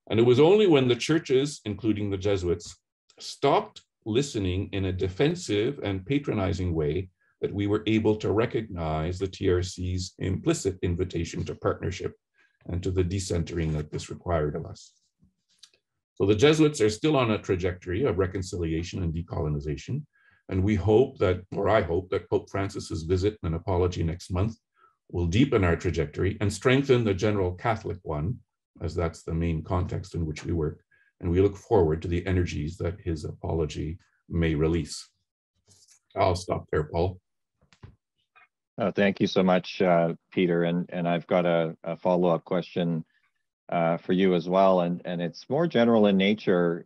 And it was only when the churches, including the Jesuits, stopped listening in a defensive and patronizing way that we were able to recognize the TRC's implicit invitation to partnership and to the decentering that this required of us. So the Jesuits are still on a trajectory of reconciliation and decolonization. And we hope that, or I hope that Pope Francis's visit and apology next month will deepen our trajectory and strengthen the general Catholic one, as that's the main context in which we work. And we look forward to the energies that his apology may release. I'll stop there, Paul. Thank you so much, Peter. And I've got a follow-up question for you as well. And it's more general in nature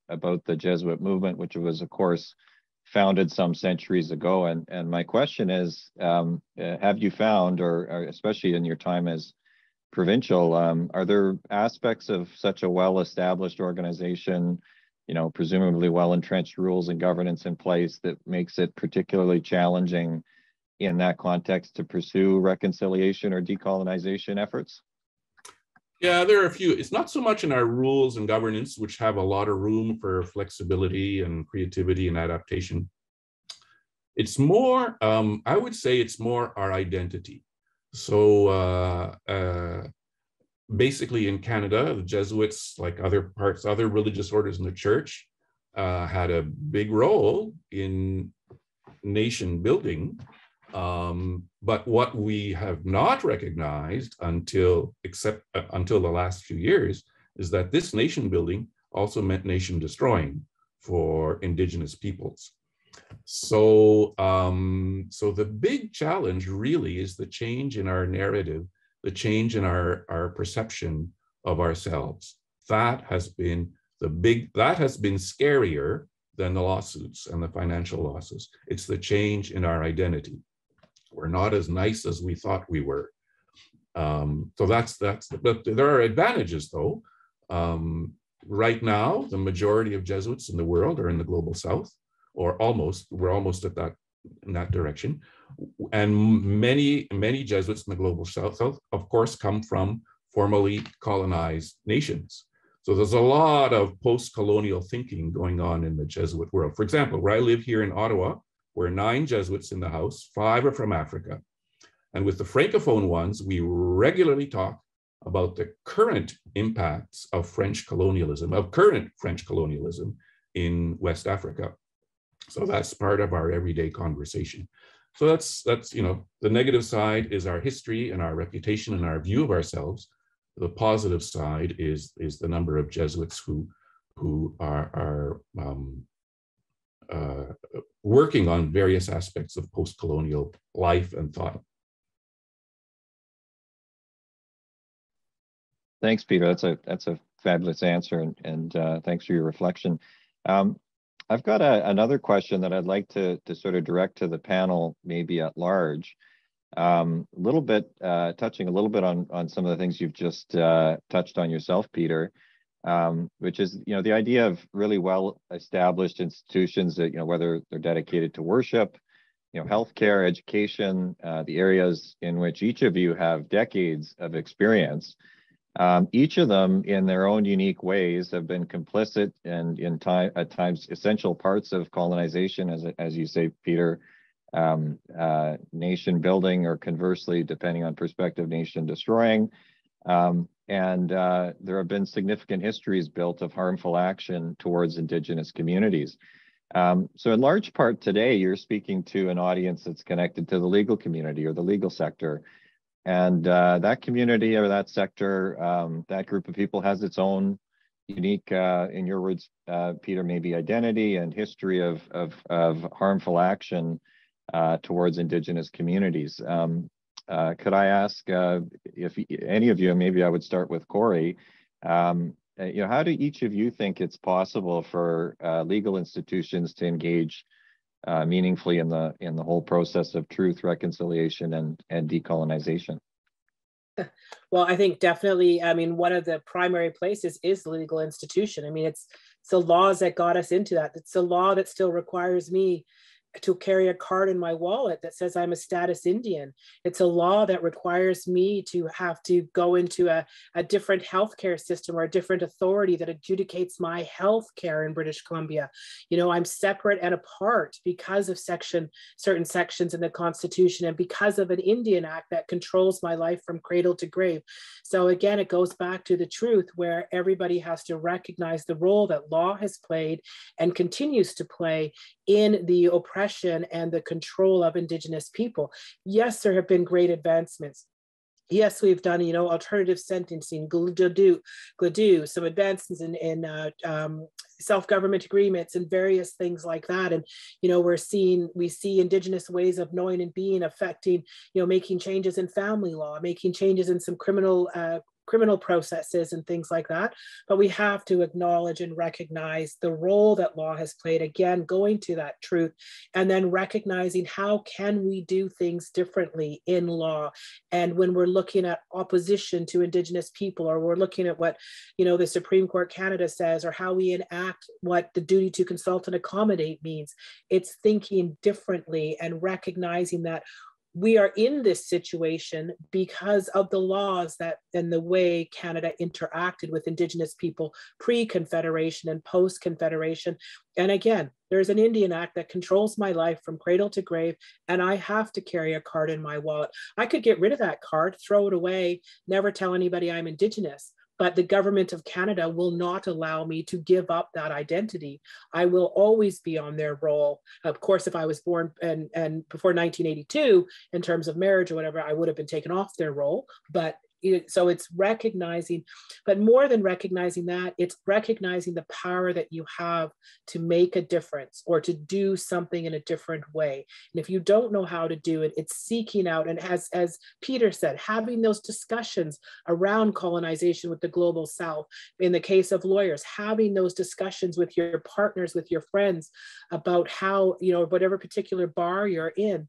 about the Jesuit movement, which was, of course, founded some centuries ago. And my question is, have you found, or especially in your time as provincial, are there aspects of such a well-established organization, you know, presumably well-entrenched rules and governance in place that makes it particularly challenging in that context to pursue reconciliation or decolonization efforts? Yeah, there are a few. It's not so much in our rules and governance, which have a lot of room for flexibility and creativity and adaptation. It's more, I would say it's more our identity. So basically in Canada, the Jesuits, like other religious orders in the church, had a big role in nation building. But what we have not recognized until the last few years is that this nation building also meant nation destroying for Indigenous peoples. So, so the big challenge really is the change in our narrative, the change in our perception of ourselves. That has been scarier than the lawsuits and the financial losses. It's the change in our identity. We're not as nice as we thought we were. So but there are advantages though. Right now, the majority of Jesuits in the world are in the global South, or almost. We're almost at that in that direction, and many Jesuits in the global South, of course, come from formerly colonized nations. So there's a lot of post-colonial thinking going on in the Jesuit world. For example, where I live here in Ottawa, we're 9 Jesuits in the house, 5 are from Africa, and with the Francophone ones, we regularly talk about the current impacts of French colonialism, in West Africa. So that's part of our everyday conversation. So that's the negative side is our history and our reputation and our view of ourselves. The positive side is the number of Jesuits who are working on various aspects of post-colonial life and thought. Thanks, Peter. That's a fabulous answer, and thanks for your reflection. I've got another question that I'd like to sort of direct to the panel, maybe at large. Touching a little bit on some of the things you've just touched on yourself, Peter, which is the idea of really well-established institutions that whether they're dedicated to worship, healthcare, education, the areas in which each of you have decades of experience. Each of them, in their own unique ways, have been complicit and at times essential parts of colonization, as you say, Peter, nation building, or conversely, depending on perspective, nation destroying. And there have been significant histories built of harmful action towards Indigenous communities. So in large part today, you're speaking to an audience that's connected to the legal community or the legal sector. And that community or that sector, that group of people has its own unique, in your words, Peter, maybe identity and history of harmful action towards Indigenous communities. Could I ask if any of you, maybe I would start with Corey, how do each of you think it's possible for legal institutions to engage meaningfully in the whole process of truth, reconciliation, and decolonization? Well, I think definitely, one of the primary places is the legal institution. It's the laws that got us into that. It's the law that still requires me to carry a card in my wallet that says I'm a status Indian. It's a law that requires me to have to go into a different healthcare system or a different authority that adjudicates my healthcare in British Columbia. I'm separate and apart because of certain sections in the Constitution and because of an Indian Act that controls my life from cradle to grave. So again, it goes back to the truth where everybody has to recognize the role that law has played and continues to play in the oppression and the control of Indigenous people. Yes, there have been great advancements. Yes, we've done, alternative sentencing, Gladue, some advancements in self-government agreements and various things like that. And, we see Indigenous ways of knowing and being affecting, making changes in family law, making changes in some criminal processes and things like that. But we have to acknowledge and recognize the role that law has played, again, going to that truth, and then recognizing how can we do things differently in law. And when we're looking at opposition to Indigenous people, or we're looking at what, the Supreme Court Canada says, or how we enact what the duty to consult and accommodate means, it's thinking differently and recognizing that we are in this situation because of the laws that and the way Canada interacted with Indigenous people pre-Confederation and post-Confederation. And again, there's an Indian Act that controls my life from cradle to grave, and I have to carry a card in my wallet. I could get rid of that card, throw it away, never tell anybody I'm Indigenous. But the government of Canada will not allow me to give up that identity. I will always be on their roll. Of course, if I was born and before 1982, in terms of marriage or whatever, I would have been taken off their roll. But so it's recognizing, but more than recognizing that, it's recognizing the power that you have to make a difference or to do something in a different way. And if you don't know how to do it, it's seeking out, and as Peter said, having those discussions around colonization with the global South. In the case of lawyers, having those discussions with your partners, with your friends about how, whatever particular bar you're in.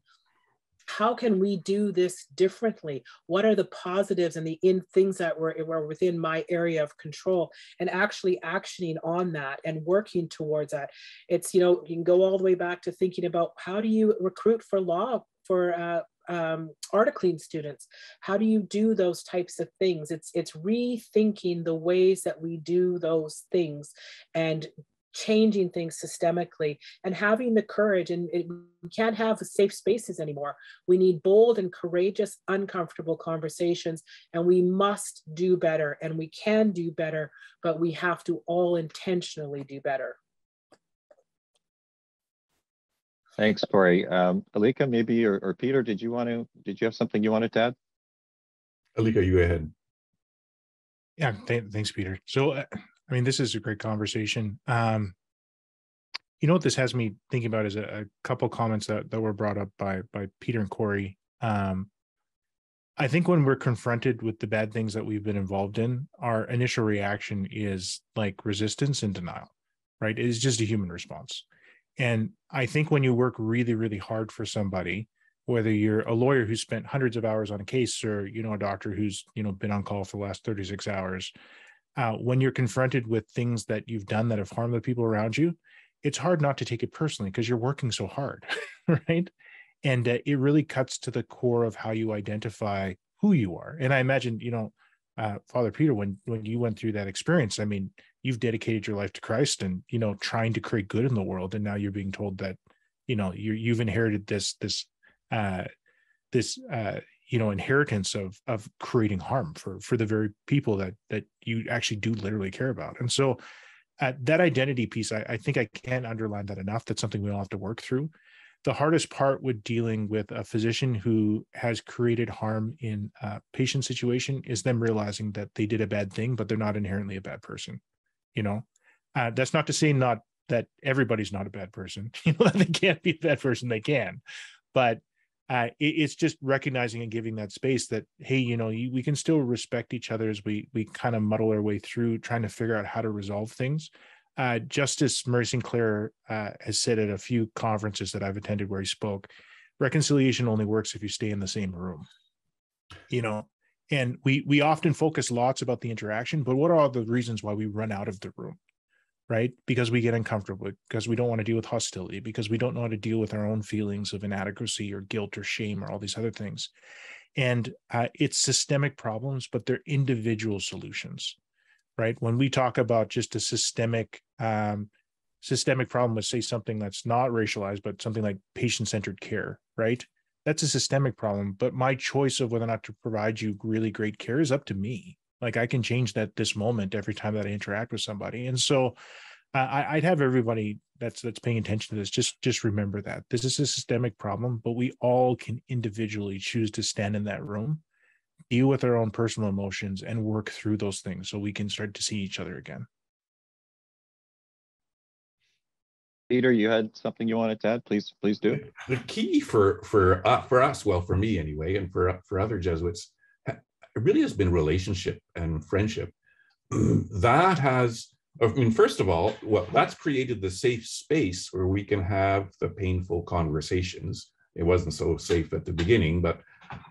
how can we do this differently? What are the positives and the things that were within my area of control, and actually actioning on that and working towards that? It's, you can go all the way back to thinking about, how do you recruit for law, for articling students? How do you do those types of things? It's rethinking the ways that we do those things and changing things systemically, and having the courage. And we can't have safe spaces anymore. We need bold and courageous, uncomfortable conversations, and we must do better, and we can do better, but we have to all intentionally do better. Thanks, Corey. Alika, maybe, or Peter, did you have something you wanted to add? Alika, you go ahead. Yeah, thanks, Peter. So, I mean, this is a great conversation. You know what this has me thinking about is a couple comments that were brought up by Peter and Corey. I think when we're confronted with the bad things that we've been involved in, our initial reaction is like resistance and denial, right? It is just a human response. And I think when you work really, really hard for somebody, whether you're a lawyer who spent hundreds of hours on a case, or, a doctor who's, been on call for the last 36 hours, when you're confronted with things that you've done that have harmed the people around you, it's hard not to take it personally because you're working so hard, right? And it really cuts to the core of how you identify who you are. And I imagine, Father Peter, when you went through that experience, I mean, you've dedicated your life to Christ and, trying to create good in the world. And now you're being told that, you've inherited this inheritance of creating harm for the very people that you actually do literally care about. And so that identity piece, I think I can't underline that enough. That's something we all have to work through. The hardest part with dealing with a physician who has created harm in a patient situation is them realizing that they did a bad thing, but they're not inherently a bad person. That's not to say not that everybody's not a bad person. They can't be a bad person. They can, but it's just recognizing and giving that space that, hey, we can still respect each other as we kind of muddle our way through trying to figure out how to resolve things. Justice Murray Sinclair has said at a few conferences that I've attended where he spoke, reconciliation only works if you stay in the same room, and we often focus lots about the interaction, but what are all the reasons why we run out of the room? Right? Because we get uncomfortable, because we don't want to deal with hostility, because we don't know how to deal with our own feelings of inadequacy or guilt or shame or all these other things. And it's systemic problems, but they're individual solutions, right? When we talk about just a systemic problem with, say, something that's not racialized, but something like patient-centered care, right? That's a systemic problem, but my choice of whether or not to provide you really great care is up to me. Like, I can change that this moment every time that I interact with somebody. And so I'd have everybody that's paying attention to this, just remember that this is a systemic problem, but we all can individually choose to stand in that room, deal with our own personal emotions, and work through those things so we can start to see each other again. Peter, you had something you wanted to add? Please do. The key for us, well, for me anyway, and for other Jesuits, it really has been relationship and friendship. That has, first of all, that's created the safe space where we can have the painful conversations. It wasn't so safe at the beginning, but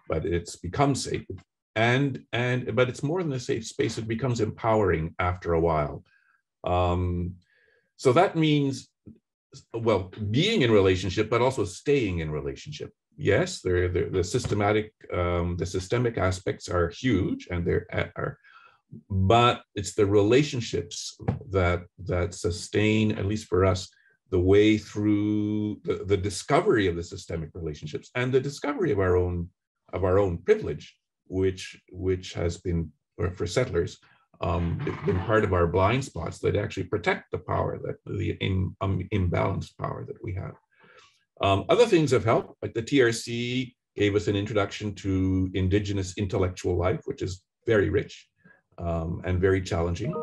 it's become safe. But it's more than a safe space. It becomes empowering after a while. So that means, well, being in relationship, but also staying in relationship. Yes, the systemic aspects are huge, and but it's the relationships that sustain, at least for us, the way through the discovery of the systemic relationships and the discovery of our own privilege, which has been, or for settlers, it's been part of our blind spots that actually protect the power, the imbalanced power that we have. Other things have helped, like the TRC gave us an introduction to Indigenous intellectual life, which is very rich and very challenging.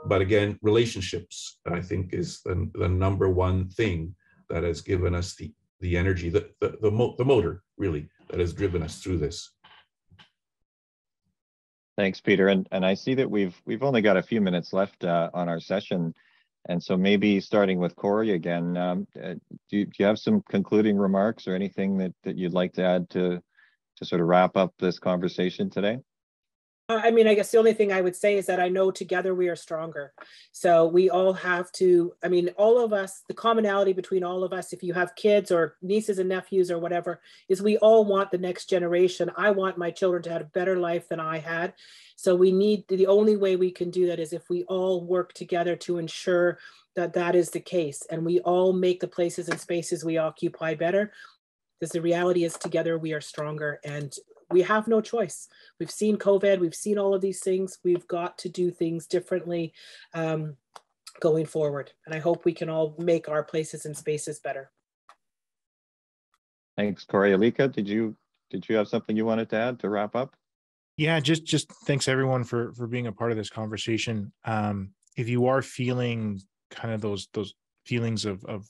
But again, relationships, I think, is the number one thing that has given us the energy, the motor, really, that has driven us through this. Thanks, Peter. And I see that we've only got a few minutes left on our session. And so maybe starting with Corey again, do you have some concluding remarks or anything that you'd like to add to sort of wrap up this conversation today? I mean, I guess the only thing I would say is that I know together we are stronger. So we all have to, I mean, all of us, the commonality between all of us, if you have kids or nieces and nephews or whatever, is we all want the next generation. I want my children to have a better life than I had. So we need, the only way we can do that is if we all work together to ensure that that is the case. And we all make the places and spaces we occupy better. Because the reality is together we are stronger, and we have no choice. We've seen COVID, we've seen all of these things. We've got to do things differently going forward. And I hope we can all make our places and spaces better. Thanks, Corey. Alika, did you have something you wanted to add to wrap up? Yeah, just thanks everyone for being a part of this conversation. If you are feeling kind of those feelings of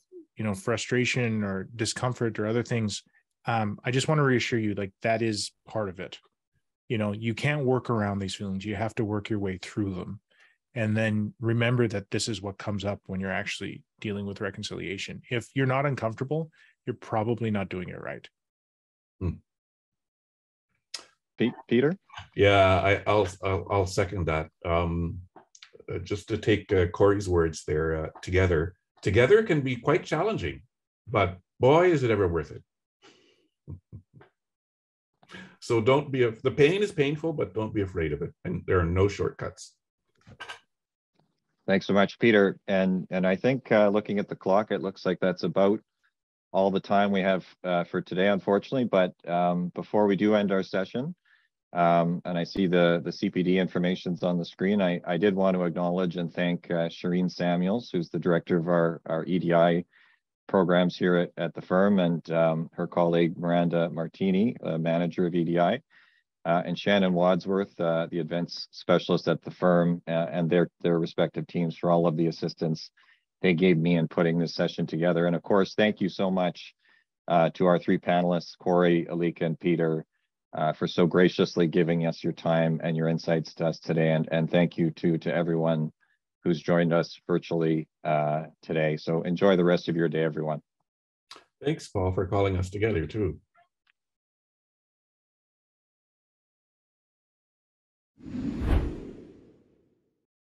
frustration or discomfort or other things, I just want to reassure you, like, that is part of it. You can't work around these feelings. You have to work your way through them. And then remember that this is what comes up when you're actually dealing with reconciliation. If you're not uncomfortable, you're probably not doing it right. Peter? Yeah, I'll second that. Just to take Corey's words there, together can be quite challenging, but boy, is it ever worth it. So don't be, the pain is painful, but don't be afraid of it. And there are no shortcuts. Thanks so much, Peter. And I think looking at the clock, it looks like that's about all the time we have for today, unfortunately. But before we do end our session, and I see the CPD information's on the screen, I did want to acknowledge and thank Shireen Samuels, who's the director of our EDI programs here at the firm, and her colleague Miranda Martini, manager of EDI, and Shannon Wadsworth, the events specialist at the firm, and their respective teams for all of the assistance they gave me in putting this session together. And of course, thank you so much to our three panelists, Corey, Alika, and Peter, for so graciously giving us your time and your insights to us today. And thank you to everyone who's joined us virtually today. So enjoy the rest of your day, everyone. Thanks, Paul, for calling us together too.